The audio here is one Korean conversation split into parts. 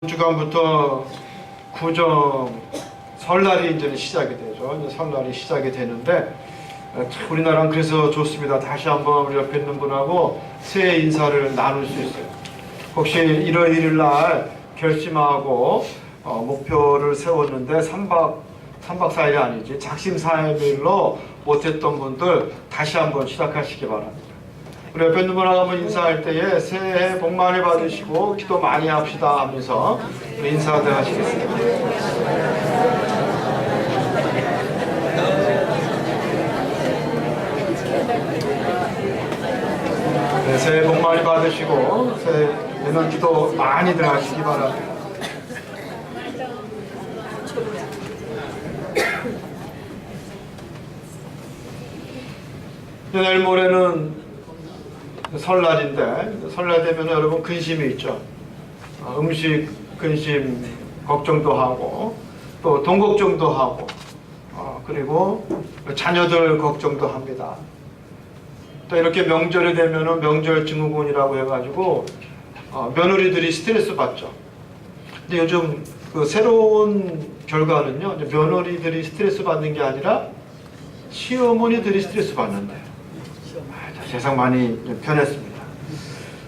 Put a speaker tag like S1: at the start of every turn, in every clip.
S1: 주간부터 구정 설날이 이제 시작이 되죠. 이제 설날이 시작이 되는데 참 우리나라는 그래서 좋습니다. 다시 한번 우리 옆에 있는 분하고 새해 인사를 나눌 수 있어요. 혹시 1월 1일 날 결심하고 목표를 세웠는데 3박 4일이 아니지 작심 4일로 못했던 분들 다시 한번 시작하시기 바랍니다. 우리 옆에 있는 분하고 한번 인사할 때에 새해 복 많이 받으시고 기도 많이 합시다 하면서 인사들 하시겠습니다. 네, 새해 복 많이 받으시고 새해에는 기도 많이들 하시기 바랍니다. 내일 모레는 설날인데 설날 되면 여러분 근심이 있죠. 음식 근심 걱정도 하고 또 돈 걱정도 하고 그리고 자녀들 걱정도 합니다. 또 이렇게 명절이 되면은 명절 증후군이라고 해가지고 며느리들이 스트레스 받죠. 근데 요즘 그 새로운 결과는요, 며느리들이 스트레스 받는 게 아니라 시어머니들이 스트레스 받는데요. 세상 많이 변했습니다.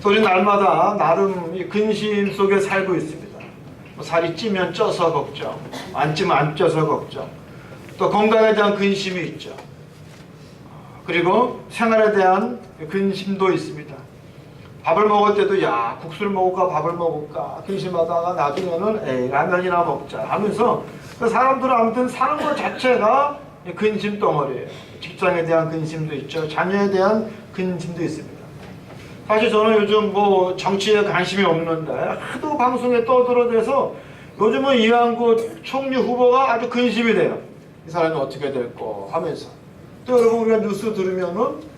S1: 우리 날마다 나름 이 근심 속에 살고 있습니다. 살이 찌면 쪄서 걱정, 안 찌면 안 쪄서 걱정, 또 건강에 대한 근심이 있죠. 그리고 생활에 대한 근심도 있습니다. 밥을 먹을 때도 야 국수를 먹을까 밥을 먹을까 근심하다가 나중에는 에이 라면이나 먹자 하면서 사람들은 아무튼 사는 것 자체가 근심 덩어리예요. 직장에 대한 근심도 있죠. 자녀에 대한 근심도 있습니다. 사실 저는 요즘 뭐 정치에 관심이 없는데 하도 방송에 떠들어대서 요즘은 이한구 총리 후보가 아주 근심이 돼요. 이 사람이 어떻게 될거 하면서 또 여러분 우리가 뉴스 들으면은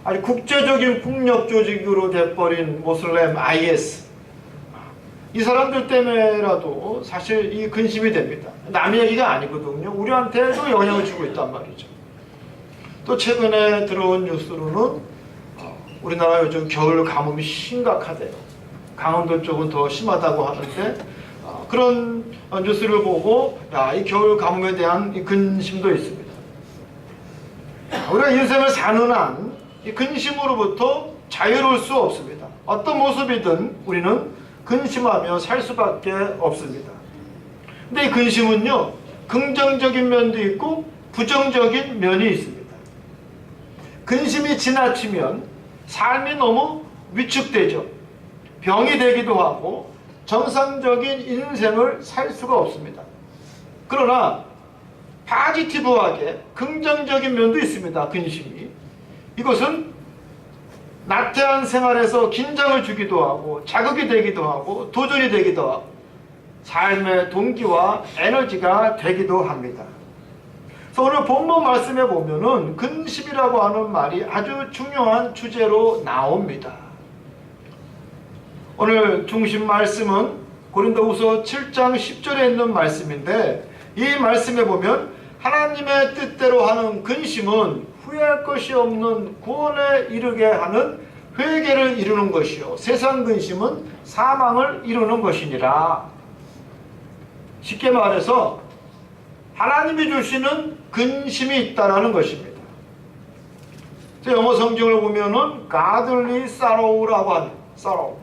S1: 아니 국제적인 폭력 조직으로 돼버린 모슬렘 IS 이 사람들 때문에라도 사실 이 근심이 됩니다. 남의 얘기가 아니거든요. 우리한테도 영향을 주고 있단 말이죠. 또 최근에 들어온 뉴스로는 우리나라 요즘 겨울 가뭄이 심각하대요. 강원도 쪽은 더 심하다고 하는데 그런 뉴스를 보고 이 겨울 가뭄에 대한 이 근심도 있습니다. 우리가 인생을 사는 한 이 근심으로부터 자유로울 수 없습니다. 어떤 모습이든 우리는 근심하며 살 수밖에 없습니다. 근데 이 근심은요, 긍정적인 면도 있고 부정적인 면이 있습니다. 근심이 지나치면 삶이 너무 위축되죠. 병이 되기도 하고 정상적인 인생을 살 수가 없습니다. 그러나 파지티브하게 긍정적인 면도 있습니다. 근심이. 이것은 나태한 생활에서 긴장을 주기도 하고 자극이 되기도 하고 도전이 되기도 하고 삶의 동기와 에너지가 되기도 합니다. 그래서 오늘 본문 말씀에 보면은 근심이라고 하는 말이 아주 중요한 주제로 나옵니다. 오늘 중심 말씀은 고린도후서 7장 10절에 있는 말씀인데 이 말씀에 보면 하나님의 뜻대로 하는 근심은 후회할 것이 없는 구원에 이르게 하는 회개를 이루는 것이요 세상 근심은 사망을 이루는 것이니라. 쉽게 말해서 하나님이 주시는 근심이 있다라는 것입니다. 영어 성경을 보면은 godly sorrow라고 하는 sorrow,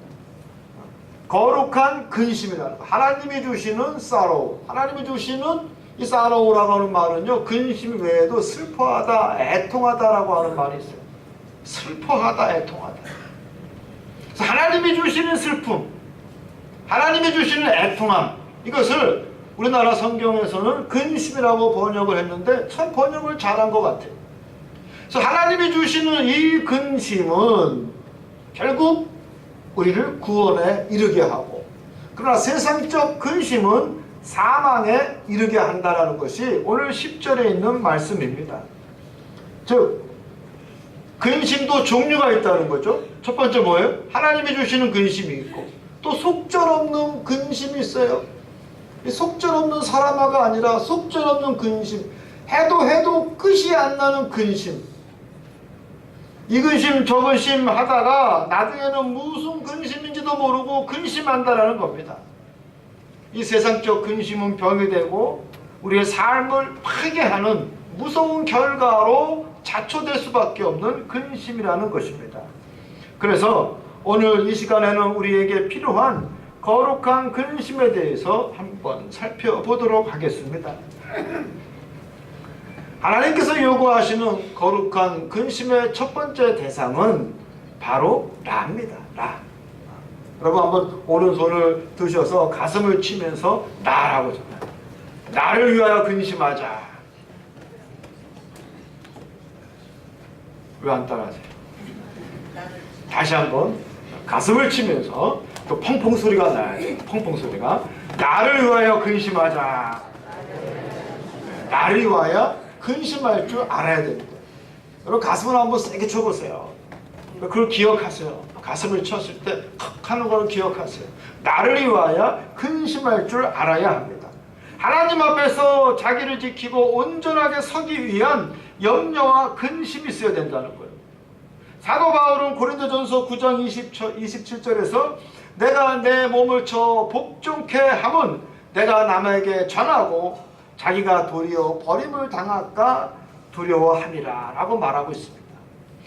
S1: 거룩한 근심이라는 거. 하나님이 주시는 sorrow, 하나님이 주시는 이 sorrow라고 하는 말은요, 근심 외에도 슬퍼하다, 애통하다라고 하는 말이 있어요. 슬퍼하다, 애통하다. 그래서 하나님이 주시는 슬픔, 하나님이 주시는 애통함, 이것을 우리나라 성경에서는 근심이라고 번역을 했는데 참 번역을 잘한 것 같아요. 그래서 하나님이 주시는 이 근심은 결국 우리를 구원에 이르게 하고, 그러나 세상적 근심은 사망에 이르게 한다는 것이 오늘 10절에 있는 말씀입니다. 즉 근심도 종류가 있다는 거죠. 첫 번째 뭐예요? 하나님이 주시는 근심이 있고 또 속절없는 근심이 있어요. 이 속절없는 사람아가 아니라 속절없는 근심, 해도 끝이 안 나는 근심, 이 근심 저 근심 하다가 나중에는 무슨 근심인지도 모르고 근심한다라는 겁니다. 이 세상적 근심은 병이 되고 우리의 삶을 파괴하는 무서운 결과로 자초될 수밖에 없는 근심이라는 것입니다. 그래서 오늘 이 시간에는 우리에게 필요한 거룩한 근심에 대해서 한번 살펴보도록 하겠습니다. 하나님께서 요구하시는 거룩한 근심의 첫 번째 대상은 바로 나입니다. 나. 여러분 한번 오른손을 드셔서 가슴을 치면서 나라고 전해요. 나를 위하여 근심하자. 왜 안 따라하세요? 다시 한번 가슴을 치면서 또 펑펑 소리가 나야 돼요. 펑펑 소리가. 나를 위하여 근심하자. 나를 위하여 근심할 줄 알아야 됩니다. 여러분 가슴을 한번 세게 쳐보세요. 그걸 기억하세요. 가슴을 쳤을 때 탁 하는 걸 기억하세요. 나를 위하여 근심할 줄 알아야 합니다. 하나님 앞에서 자기를 지키고 온전하게 서기 위한 염려와 근심이 있어야 된다는 거예요. 사도 바울은 고린도전서 9장 27절에서 내가 내 몸을 쳐 복종케 함은 내가 남에게 전하고 자기가 도리어 버림을 당할까 두려워함이라 라고 말하고 있습니다.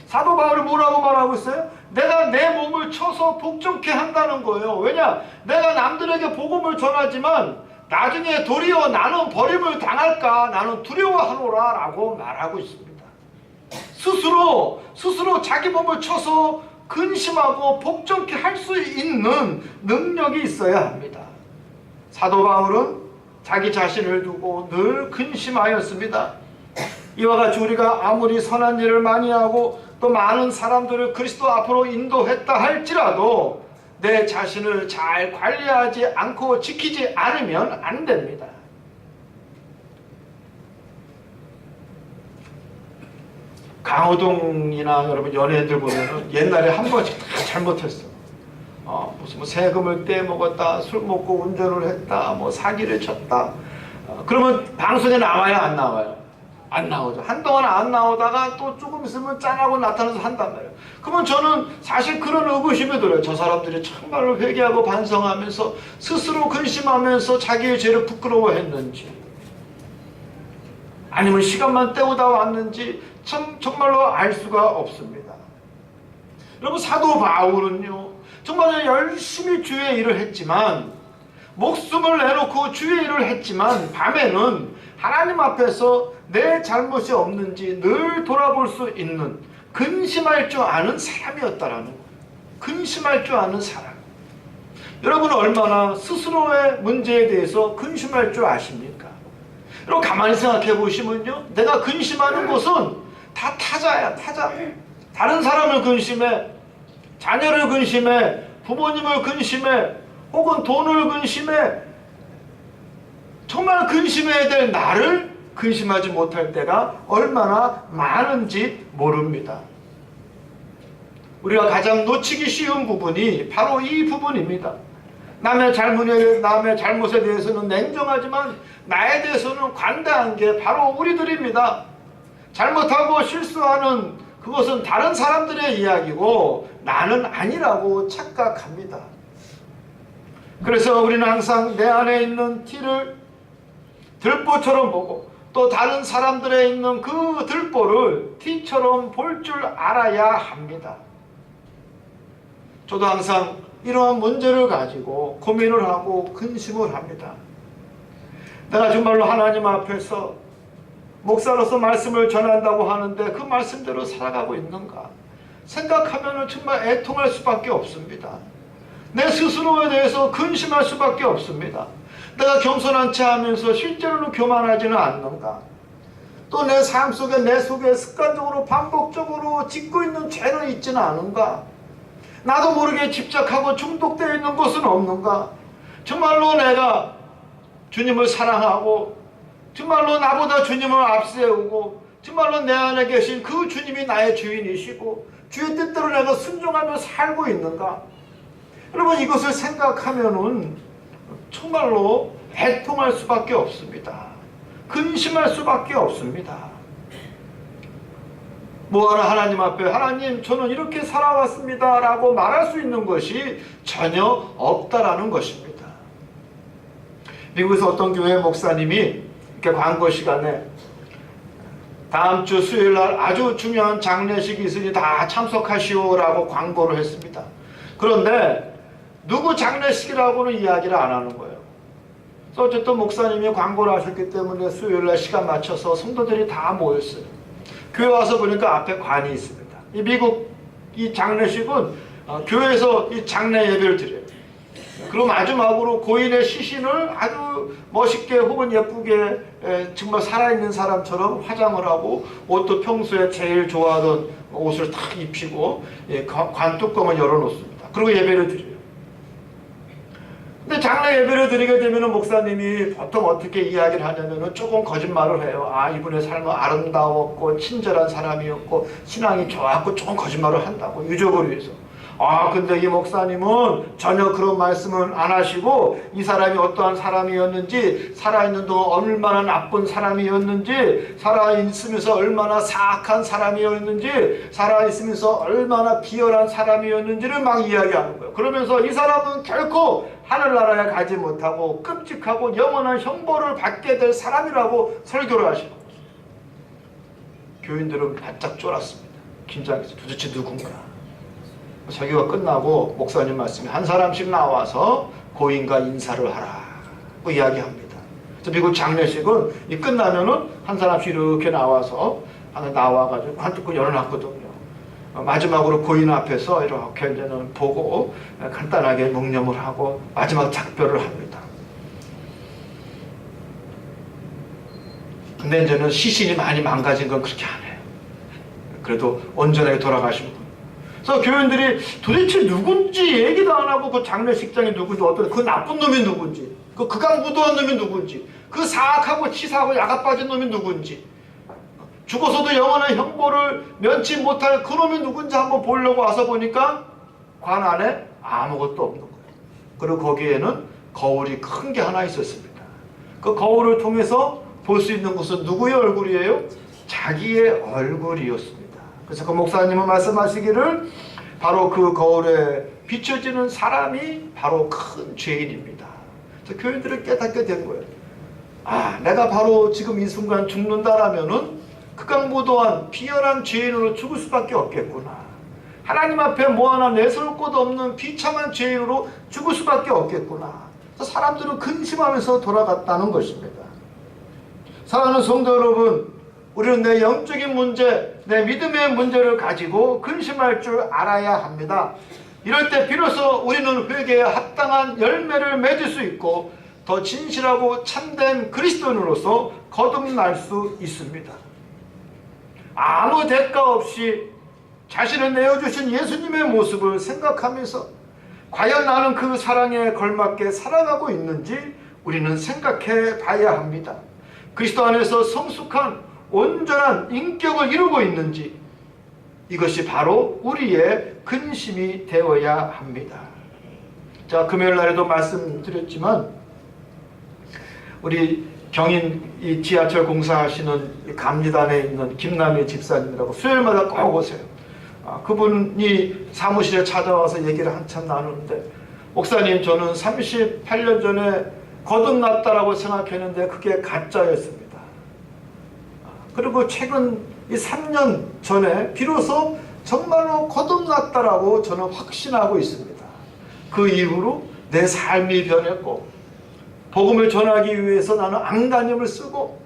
S1: 사도 바울이 뭐라고 말하고 있어요? 내가 내 몸을 쳐서 복종케 한다는 거예요. 왜냐? 내가 남들에게 복음을 전하지만 나중에 도리어 나는 버림을 당할까 나는 두려워하노라 라고 말하고 있습니다. 스스로 자기 몸을 쳐서 근심하고 복종케 할 수 있는 능력이 있어야 합니다. 사도 바울은 자기 자신을 두고 늘 근심하였습니다. 이와 같이 우리가 아무리 선한 일을 많이 하고 또 많은 사람들을 그리스도 앞으로 인도했다 할지라도 내 자신을 잘 관리하지 않고 지키지 않으면 안 됩니다. 강호동이나 여러분 연예인들 보면은 옛날에 한 번씩 다 잘못했어. 무슨 뭐 세금을 떼먹었다, 술 먹고 운전을 했다, 뭐 사기를 쳤다. 그러면 방송에 나와요, 안 나와요? 안 나오죠. 한동안 안 나오다가 또 조금 있으면 짠하고 나타나서 한단 말이에요. 그러면 저는 사실 그런 의구심이 들어요. 저 사람들이 정말로 회개하고 반성하면서 스스로 근심하면서 자기의 죄를 부끄러워했는지 아니면 시간만 때우다 왔는지 정말로 알 수가 없습니다. 여러분 사도 바울은요 정말 열심히 주의 일을 했지만 목숨을 내놓고 주의 일을 했지만 밤에는 하나님 앞에서 내 잘못이 없는지 늘 돌아볼 수 있는 근심할 줄 아는 사람이었다라는 거예요. 근심할 줄 아는 사람. 여러분은 얼마나 스스로의 문제에 대해서 근심할 줄 아십니까? 여러분 가만히 생각해 보시면요 내가 근심하는 것은 다 타자야. 타자. 다른 사람을 근심해, 자녀를 근심해, 부모님을 근심해, 혹은 돈을 근심해. 정말 근심해야 될 나를 근심하지 못할 때가 얼마나 많은지 모릅니다. 우리가 가장 놓치기 쉬운 부분이 바로 이 부분입니다. 남의 잘못에 대해서는 냉정하지만 나에 대해서는 관대한 게 바로 우리들입니다. 잘못하고 실수하는 그것은 다른 사람들의 이야기고 나는 아니라고 착각합니다. 그래서 우리는 항상 내 안에 있는 티를 들보처럼 보고 또 다른 사람들에 있는 그 들보를 티처럼 볼 줄 알아야 합니다. 저도 항상 이러한 문제를 가지고 고민을 하고 근심을 합니다. 내가 정말로 하나님 앞에서 목사로서 말씀을 전한다고 하는데 그 말씀대로 살아가고 있는가 생각하면 정말 애통할 수밖에 없습니다. 내 스스로에 대해서 근심할 수밖에 없습니다. 내가 겸손한 체 하면서 실제로는 교만하지는 않는가? 또 내 삶 속에 내 속에 습관적으로 반복적으로 짓고 있는 죄는 있지는 않은가? 나도 모르게 집착하고 중독되어 있는 것은 없는가? 정말로 내가 주님을 사랑하고 정말로 나보다 주님을 앞세우고 정말로 내 안에 계신 그 주님이 나의 주인이시고 주의 뜻대로 내가 순종하며 살고 있는가? 여러분 이것을 생각하면은 정말로 애통할 수밖에 없습니다. 근심할 수밖에 없습니다. 뭐하러 하나님 앞에 하나님 저는 이렇게 살아왔습니다 라고 말할 수 있는 것이 전혀 없다라는 것입니다. 미국에서 어떤 교회 목사님이 이렇게 광고 시간에 다음 주 수요일 날 아주 중요한 장례식이 있으니 다 참석하시오라고 광고를 했습니다. 그런데 누구 장례식이라고는 이야기를 안 하는 거예요. 그래서 어쨌든 목사님이 광고를 하셨기 때문에 수요일 날 시간 맞춰서 성도들이 다 모였어요. 교회 와서 보니까 앞에 관이 있습니다. 이 미국 이 장례식은 교회에서 이 장례 예배를 드려요. 그리고 마지막으로 고인의 시신을 아주 멋있게 혹은 예쁘게 정말 살아있는 사람처럼 화장을 하고 옷도 평소에 제일 좋아하던 옷을 탁 입히고 관 뚜껑을 열어놓습니다. 그리고 예배를 드려요. 근데 장례 예배를 드리게 되면 목사님이 보통 어떻게 이야기를 하냐면 조금 거짓말을 해요. 아, 이분의 삶은 아름다웠고 친절한 사람이었고 신앙이 좋았고 조금 거짓말을 한다고, 유족을 위해서. 아, 근데 이 목사님은 전혀 그런 말씀은 안 하시고 이 사람이 어떠한 사람이었는지, 살아있는 동안 얼마나 나쁜 사람이었는지, 살아있으면서 얼마나 사악한 사람이었는지, 살아있으면서 얼마나 비열한 사람이었는지를 막 이야기하는 거예요. 그러면서 이 사람은 결코 하늘나라에 가지 못하고 끔찍하고 영원한 형벌을 받게 될 사람이라고 설교를 하시는 거예요. 교인들은 바짝 쫄았습니다. 긴장해서 도대체 누군가. 설교가 끝나고 목사님 말씀이 한 사람씩 나와서 고인과 인사를 하라고 이야기합니다. 그래서 미국 장례식은 이 끝나면은 한 사람씩 이렇게 나와서 나와가지고 관뚜껑 열어놨거든요. 마지막으로 고인 앞에서 이렇게 이제는 보고 간단하게 묵념을 하고 마지막 작별을 합니다. 근데 이제는 시신이 많이 망가진 건 그렇게 안 해요. 그래도 온전하게 돌아가신 분. 그래서 교인들이 도대체 누군지 얘기도 안 하고 그 장례식장이 누군지, 어떤 그 나쁜 놈이 누군지, 그 극악무도한 놈이 누군지, 그 사악하고 치사하고 야가 빠진 놈이 누군지, 죽어서도 영원한 형벌을 면치 못할 그 놈이 누군지 한번 보려고 와서 보니까 관 안에 아무것도 없는 거예요. 그리고 거기에는 거울이 큰 게 하나 있었습니다. 그 거울을 통해서 볼 수 있는 것은 누구의 얼굴이에요? 자기의 얼굴이었습니다. 그래서 그 목사님은 말씀하시기를 바로 그 거울에 비춰지는 사람이 바로 큰 죄인입니다. 그래서 교인들을 깨닫게 된 거예요. 아, 내가 바로 지금 이 순간 죽는다라면은 극악무도한 비열한 죄인으로 죽을 수밖에 없겠구나. 하나님 앞에 뭐 하나 내세울 곳 없는 비참한 죄인으로 죽을 수밖에 없겠구나. 그래서 사람들은 근심하면서 돌아갔다는 것입니다. 사랑하는 성도 여러분, 우리는 내 영적인 문제, 내 믿음의 문제를 가지고 근심할 줄 알아야 합니다. 이럴 때 비로소 우리는 회개에 합당한 열매를 맺을 수 있고 더 진실하고 참된 그리스도인으로서 거듭날 수 있습니다. 아무 대가 없이 자신을 내어주신 예수님의 모습을 생각하면서 과연 나는 그 사랑에 걸맞게 살아가고 있는지 우리는 생각해 봐야 합니다. 그리스도 안에서 성숙한 온전한 인격을 이루고 있는지, 이것이 바로 우리의 근심이 되어야 합니다. 자, 금요일 날에도 말씀드렸지만 우리 경인 이 지하철 공사하시는 감리단에 있는 김남희 집사님이라고 수요일마다 꼭 오세요. 그분이 사무실에 찾아와서 얘기를 한참 나누는데, 목사님, 저는 38년 전에 거듭났다라고 생각했는데 그게 가짜였습니다. 그리고 최근 이 3년 전에 비로소 정말로 거듭났다라고 저는 확신하고 있습니다. 그 이후로 내 삶이 변했고 복음을 전하기 위해서 나는 안간힘을 쓰고,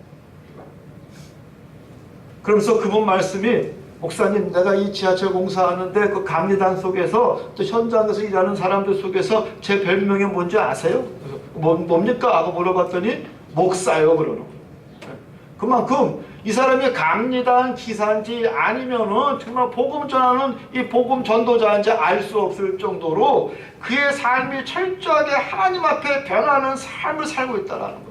S1: 그러면서 그분 말씀이, 목사님, 내가 이 지하철 공사하는데 그 감리단 속에서 또 현장에서 일하는 사람들 속에서 제 별명이 뭔지 아세요? 뭡니까? 하고 물어봤더니 목사요 그러는 거예요. 그만큼 이 사람이 감리단 기사인지 아니면은 정말 복음 전하는 이 복음 전도자인지 알 수 없을 정도로 그의 삶이 철저하게 하나님 앞에 변하는 삶을 살고 있다라는 거예요.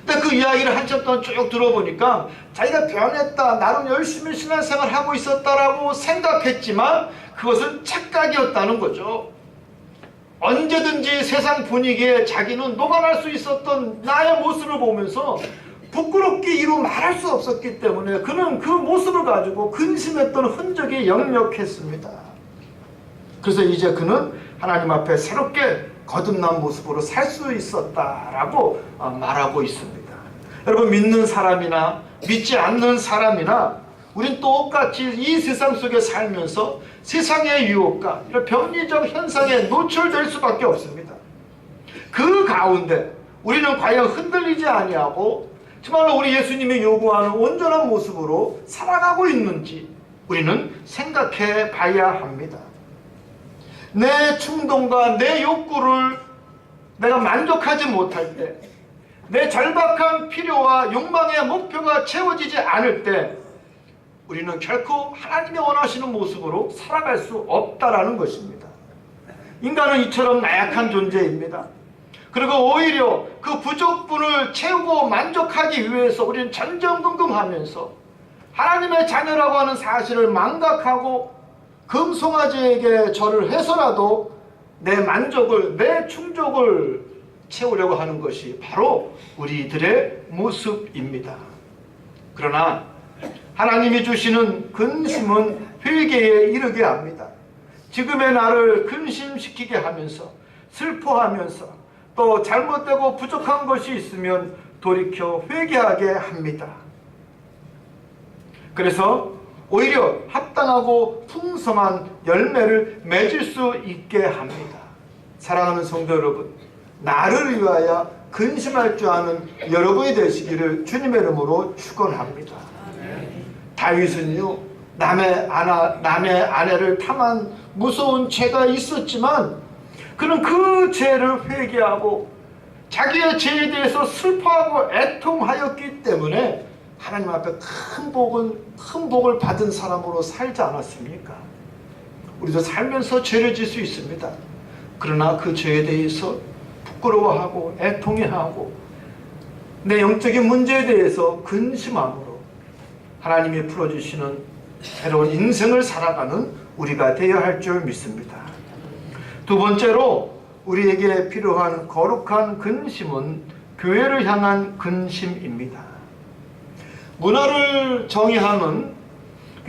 S1: 근데 그 이야기를 한참 동안 쭉 들어보니까 자기가 변했다, 나름 열심히 신앙생활을 하고 있었다라고 생각했지만 그것은 착각이었다는 거죠. 언제든지 세상 분위기에 자기는 녹아날 수 있었던 나의 모습을 보면서 부끄럽게 이루 말할 수 없었기 때문에 그는 그 모습을 가지고 근심했던 흔적이 역력했습니다. 그래서 이제 그는 하나님 앞에 새롭게 거듭난 모습으로 살 수 있었다라고 말하고 있습니다. 여러분, 믿는 사람이나 믿지 않는 사람이나 우린 똑같이 이 세상 속에 살면서 세상의 유혹과 이런 병리적 현상에 노출될 수밖에 없습니다. 그 가운데 우리는 과연 흔들리지 아니하고 정말로 우리 예수님이 요구하는 온전한 모습으로 살아가고 있는지 우리는 생각해 봐야 합니다. 내 충동과 내 욕구를 내가 만족하지 못할 때, 내 절박한 필요와 욕망의 목표가 채워지지 않을 때 우리는 결코 하나님이 원하시는 모습으로 살아갈 수 없다라는 것입니다. 인간은 이처럼 나약한 존재입니다. 그리고 오히려 그 부족분을 채우고 만족하기 위해서 우리는 전전긍긍하면서 하나님의 자녀라고 하는 사실을 망각하고 금송아지에게 절을 해서라도 내 만족을, 내 충족을 채우려고 하는 것이 바로 우리들의 모습입니다. 그러나 하나님이 주시는 근심은 회개에 이르게 합니다. 지금의 나를 근심시키게 하면서 슬퍼하면서 또 잘못되고 부족한 것이 있으면 돌이켜 회개하게 합니다. 그래서 오히려 합당하고 풍성한 열매를 맺을 수 있게 합니다. 사랑하는 성도 여러분, 나를 위하여 근심할 줄 아는 여러분이 되시기를 주님의 이름으로 축원합니다. 다윗은요, 남의 아내를 탐한 무서운 죄가 있었지만 그는 그 죄를 회개하고 자기의 죄에 대해서 슬퍼하고 애통하였기 때문에 하나님 앞에 큰 복을 받은 사람으로 살지 않았습니까? 우리도 살면서 죄를 질 수 있습니다. 그러나 그 죄에 대해서 부끄러워하고 애통해하고 내 영적인 문제에 대해서 근심함으로 하나님이 풀어주시는 새로운 인생을 살아가는 우리가 되어야 할 줄 믿습니다. 두 번째로 우리에게 필요한 거룩한 근심은 교회를 향한 근심입니다. 문화를 정의하는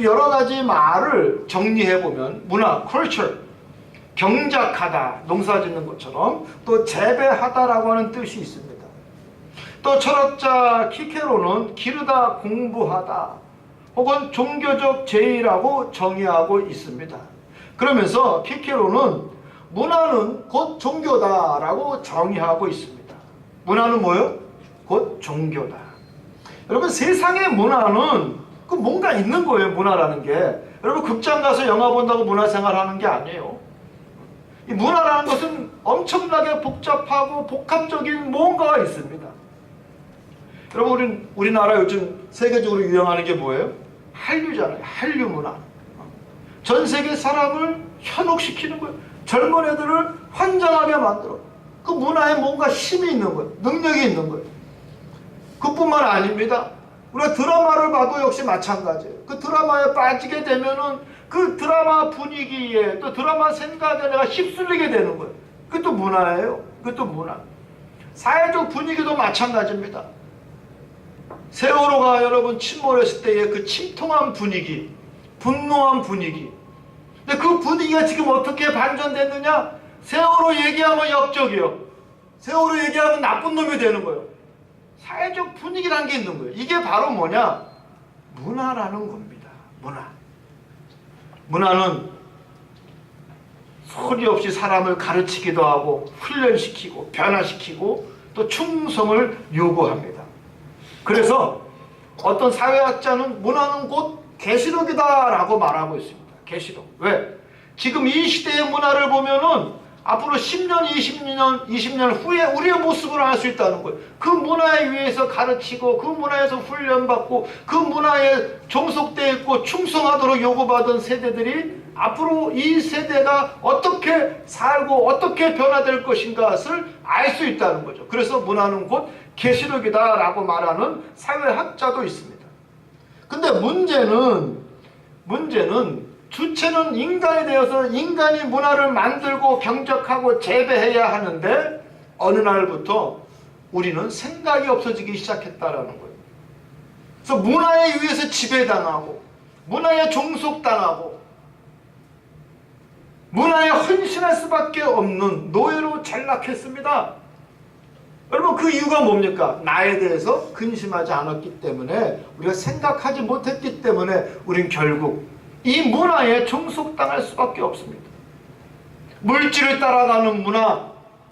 S1: 여러 가지 말을 정리해보면 문화, culture, 경작하다, 농사 짓는 것처럼 또 재배하다라고 하는 뜻이 있습니다. 또 철학자 키케로는 기르다, 공부하다 혹은 종교적 제의라고 정의하고 있습니다. 그러면서 키케로는 문화는 곧 종교다라고 정의하고 있습니다. 문화는 뭐예요? 곧 종교다. 여러분, 세상의 문화는 그 뭔가 있는 거예요. 문화라는 게. 여러분, 극장 가서 영화 본다고 문화생활 하는 게 아니에요. 이 문화라는 것은 엄청나게 복잡하고 복합적인 뭔가가 있습니다. 여러분, 우리나라 요즘 세계적으로 유행하는 게 뭐예요? 한류잖아요. 한류 문화. 전 세계 사람을 현혹시키는 거예요. 젊은 애들을 환장하게 만들어. 그 문화에 뭔가 힘이 있는 거예요. 능력이 있는 거예요. 그뿐만 아닙니다. 우리가 드라마를 봐도 역시 마찬가지예요. 그 드라마에 빠지게 되면은 그 드라마 분위기에 또 드라마 생각에 내가 휩쓸리게 되는 거예요. 그것도 문화예요. 그것도 문화. 사회적 분위기도 마찬가지입니다. 세월호가 여러분 침몰했을 때의 그 침통한 분위기, 분노한 분위기. 근데 그 분위기가 지금 어떻게 반전됐느냐? 세월호 얘기하면 역적이요. 세월호 얘기하면 나쁜 놈이 되는 거예요. 사회적 분위기라는 게 있는 거예요. 이게 바로 뭐냐? 문화라는 겁니다. 문화. 문화는 소리 없이 사람을 가르치기도 하고 훈련시키고 변화시키고 또 충성을 요구합니다. 그래서 어떤 사회학자는 문화는 곧 계시록이다라고 말하고 있습니다. 계시록. 왜? 지금 이 시대의 문화를 보면은 앞으로 10년, 20년 후에 우리의 모습을 알 수 있다는 거예요. 그 문화에 의해서 가르치고 그 문화에서 훈련받고 그 문화에 종속되어 있고 충성하도록 요구받은 세대들이 앞으로 이 세대가 어떻게 살고 어떻게 변화될 것인가를 알 수 있다는 거죠. 그래서 문화는 곧 계시록이다라고 말하는 사회학자도 있습니다. 근데 문제는 주체는 인간이 되어서 인간이 문화를 만들고 경작하고 재배해야 하는데 어느 날부터 우리는 생각이 없어지기 시작했다라는 거예요. 그래서 문화에 의해서 지배당하고 문화에 종속당하고 문화에 헌신할 수밖에 없는 노예로 전락했습니다. 여러분, 그 이유가 뭡니까? 나에 대해서 근심하지 않았기 때문에, 우리가 생각하지 못했기 때문에 우린 결국 이 문화에 종속당할 수밖에 없습니다. 물질을 따라가는 문화,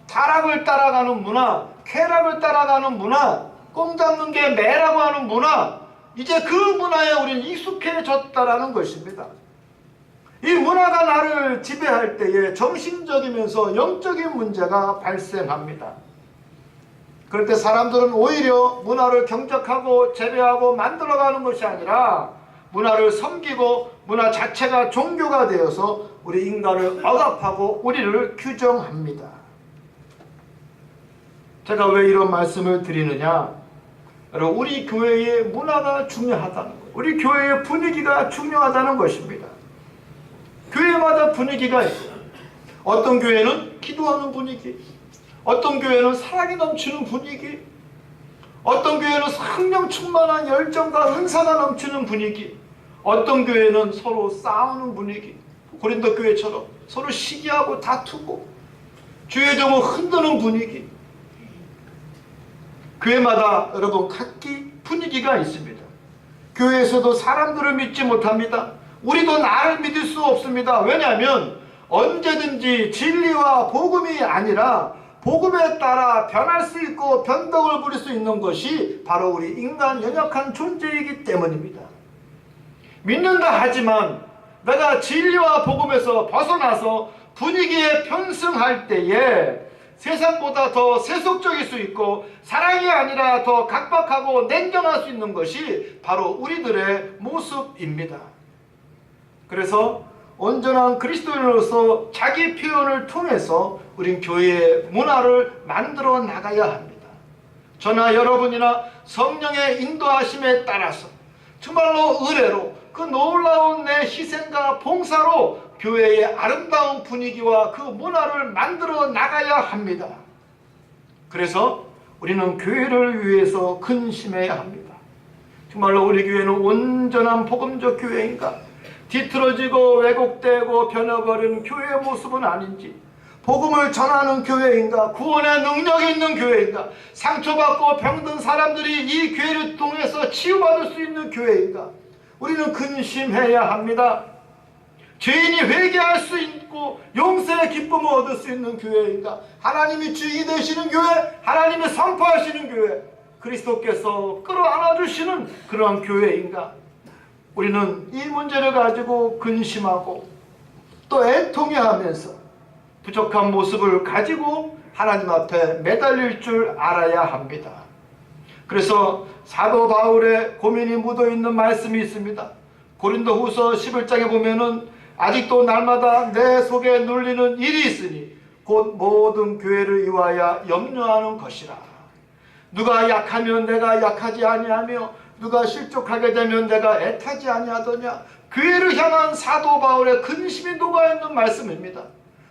S1: 타락을 따라가는 문화, 쾌락을 따라가는 문화, 꽁 잡는 게 매라고 하는 문화, 이제 그 문화에 우리는 익숙해졌다라는 것입니다. 이 문화가 나를 지배할 때에 정신적이면서 영적인 문제가 발생합니다. 그럴 때 사람들은 오히려 문화를 경적하고 재배하고 만들어가는 것이 아니라 문화를 섬기고 문화 자체가 종교가 되어서 우리 인간을 억압하고 우리를 규정합니다. 제가 왜 이런 말씀을 드리느냐? 여러분, 우리 교회의 문화가 중요하다는 거예요. 우리 교회의 분위기가 중요하다는 것입니다. 교회마다 분위기가 있어요. 어떤 교회는 기도하는 분위기, 어떤 교회는 사랑이 넘치는 분위기, 어떤 교회는 성령 충만한 열정과 은사가 넘치는 분위기, 어떤 교회는 서로 싸우는 분위기, 고린도 교회처럼 서로 시기하고 다투고 주의 종을 흔드는 분위기. 교회마다 여러분 각기 분위기가 있습니다. 교회에서도 사람들을 믿지 못합니다. 우리도 나를 믿을 수 없습니다. 왜냐하면 언제든지 진리와 복음이 아니라 복음에 따라 변할 수 있고 변덕을 부릴 수 있는 것이 바로 우리 인간 연약한 존재이기 때문입니다. 믿는다 하지만 내가 진리와 복음에서 벗어나서 분위기에 편승할 때에 세상보다 더 세속적일 수 있고 사랑이 아니라 더 각박하고 냉정할 수 있는 것이 바로 우리들의 모습입니다. 그래서 온전한 그리스도인으로서 자기 표현을 통해서 우린 교회의 문화를 만들어 나가야 합니다. 저나 여러분이나 성령의 인도하심에 따라서 정말로 의뢰로 그 놀라운 내 희생과 봉사로 교회의 아름다운 분위기와 그 문화를 만들어 나가야 합니다. 그래서 우리는 교회를 위해서 근심해야 합니다. 정말로 우리 교회는 온전한 복음적 교회인가? 뒤틀어지고 왜곡되고 변해버린 교회의 모습은 아닌지, 복음을 전하는 교회인가? 구원의 능력이 있는 교회인가? 상처받고 병든 사람들이 이 교회를 통해서 치유받을 수 있는 교회인가? 우리는 근심해야 합니다. 죄인이 회개할 수 있고 용서의 기쁨을 얻을 수 있는 교회인가? 하나님이 주인이 되시는 교회, 하나님이 선포하시는 교회, 그리스도께서 끌어안아 주시는 그러한 교회인가? 우리는 이 문제를 가지고 근심하고 또 애통해하면서 부족한 모습을 가지고 하나님 앞에 매달릴 줄 알아야 합니다. 그래서 사도 바울의 고민이 묻어있는 말씀이 있습니다. 고린도후서 11장에 보면은 아직도 날마다 내 속에 눌리는 일이 있으니 곧 모든 교회를 위하여 염려하는 것이라. 누가 약하면 내가 약하지 아니하며 누가 실족하게 되면 내가 애타지 아니하더냐. 교회를 향한 사도 바울의 근심이 녹아있는 말씀입니다.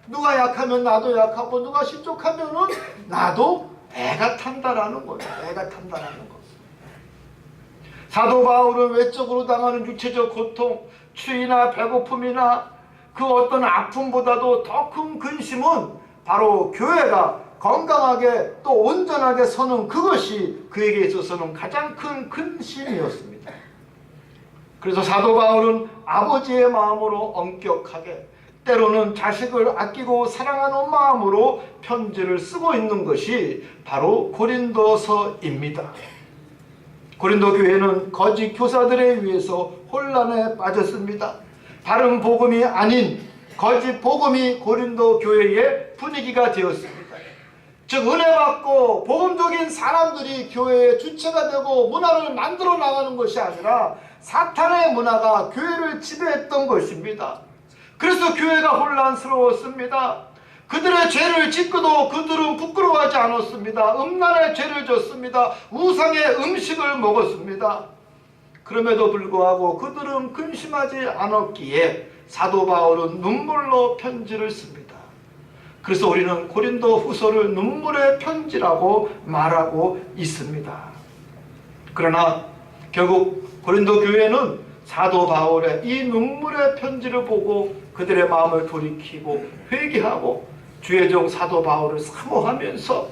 S1: 누가 약하면 나도 약하고 누가 실족하면 나도 애가 탄다라는 거예요. 애가 탄다라는 거. 사도 바울은 외적으로 당하는 육체적 고통, 추위나 배고픔이나 그 어떤 아픔보다도 더 큰 근심은 바로 교회가 건강하게 또 온전하게 서는 그것이 그에게 있어서는 가장 큰 근심이었습니다. 그래서 사도 바울은 아버지의 마음으로 엄격하게, 때로는 자식을 아끼고 사랑하는 마음으로 편지를 쓰고 있는 것이 바로 고린도서입니다. 고린도 교회는 거짓 교사들에 의해서 혼란에 빠졌습니다. 다른 복음이 아닌 거짓 복음이 고린도 교회의 분위기가 되었습니다. 즉 은혜 받고 복음적인 사람들이 교회의 주체가 되고 문화를 만들어 나가는 것이 아니라 사탄의 문화가 교회를 지배했던 것입니다. 그래서 교회가 혼란스러웠습니다. 그들의 죄를 짓고도 그들은 부끄러워하지 않았습니다. 음란의 죄를 졌습니다. 우상의 음식을 먹었습니다. 그럼에도 불구하고 그들은 근심하지 않았기에 사도 바울은 눈물로 편지를 씁니다. 그래서 우리는 고린도 후서를 눈물의 편지라고 말하고 있습니다. 그러나 결국 고린도 교회는 사도 바울의 이 눈물의 편지를 보고 그들의 마음을 돌이키고 회개하고 주의 종 사도 바울을 사모하면서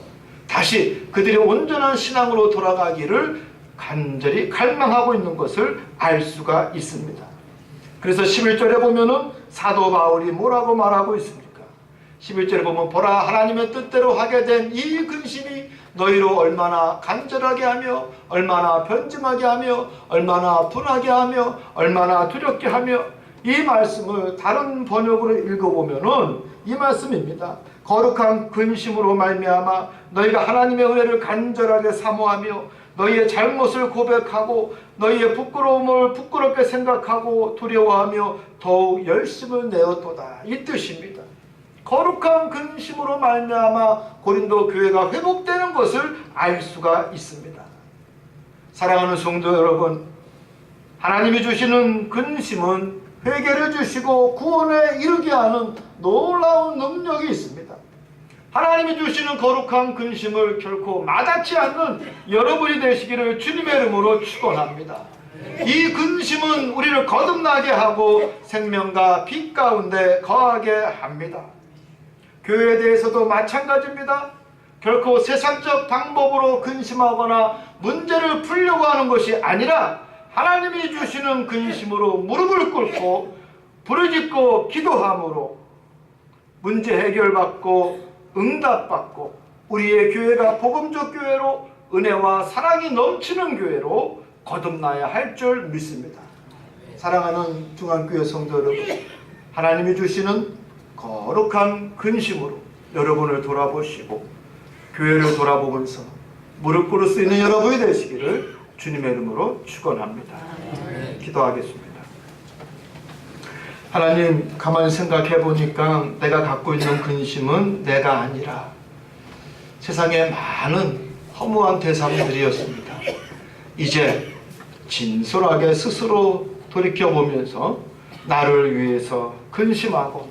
S1: 다시 그들이 온전한 신앙으로 돌아가기를 간절히 갈망하고 있는 것을 알 수가 있습니다. 그래서 11절에 보면은 사도 바울이 뭐라고 말하고 있습니까? 11절에 보면 보라 하나님의 뜻대로 하게 된 이 근심이 너희로 얼마나 간절하게 하며 얼마나 변증하게 하며 얼마나 분하게 하며 얼마나 두렵게 하며, 이 말씀을 다른 번역으로 읽어보면은 이 말씀입니다. 거룩한 근심으로 말미암아 너희가 하나님의 은혜를 간절하게 사모하며 너희의 잘못을 고백하고 너희의 부끄러움을 부끄럽게 생각하고 두려워하며 더욱 열심을 내었도다, 이 뜻입니다. 거룩한 근심으로 말미암아 고린도 교회가 회복되는 것을 알 수가 있습니다. 사랑하는 성도 여러분, 하나님이 주시는 근심은 회개를 주시고 구원에 이르게 하는 놀라운 능력이 있습니다. 하나님이 주시는 거룩한 근심을 결코 마다치 않는 여러분이 되시기를 주님의 이름으로 축원합니다. 이 근심은 우리를 거듭나게 하고 생명과 빛 가운데 거하게 합니다. 교회에 대해서도 마찬가지입니다. 결코 세상적 방법으로 근심하거나 문제를 풀려고 하는 것이 아니라 하나님이 주시는 근심으로 무릎을 꿇고 부르짖고 기도함으로 문제 해결받고 응답받고 우리의 교회가 복음적 교회로 은혜와 사랑이 넘치는 교회로 거듭나야 할 줄 믿습니다. 사랑하는 중앙교회 성도 여러분, 하나님이 주시는 거룩한 근심으로 여러분을 돌아보시고 교회를 돌아보면서 무릎 꿇을 수 있는 여러분이 되시기를 주님의 이름으로 축원합니다. 기도하겠습니다. 하나님, 가만히 생각해 보니까 내가 갖고 있는 근심은 내가 아니라 세상에 많은 허무한 대상들이었습니다. 이제 진솔하게 스스로 돌이켜보면서 나를 위해서 근심하고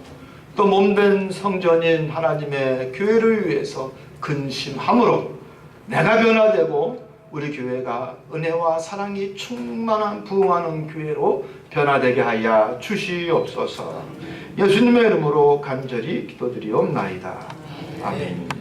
S1: 또 몸된 성전인 하나님의 교회를 위해서 근심함으로 내가 변화되고 우리 교회가 은혜와 사랑이 충만한 부흥하는 교회로 변화되게 하여 주시옵소서. 예수님의 이름으로 간절히 기도드리옵나이다. 아멘.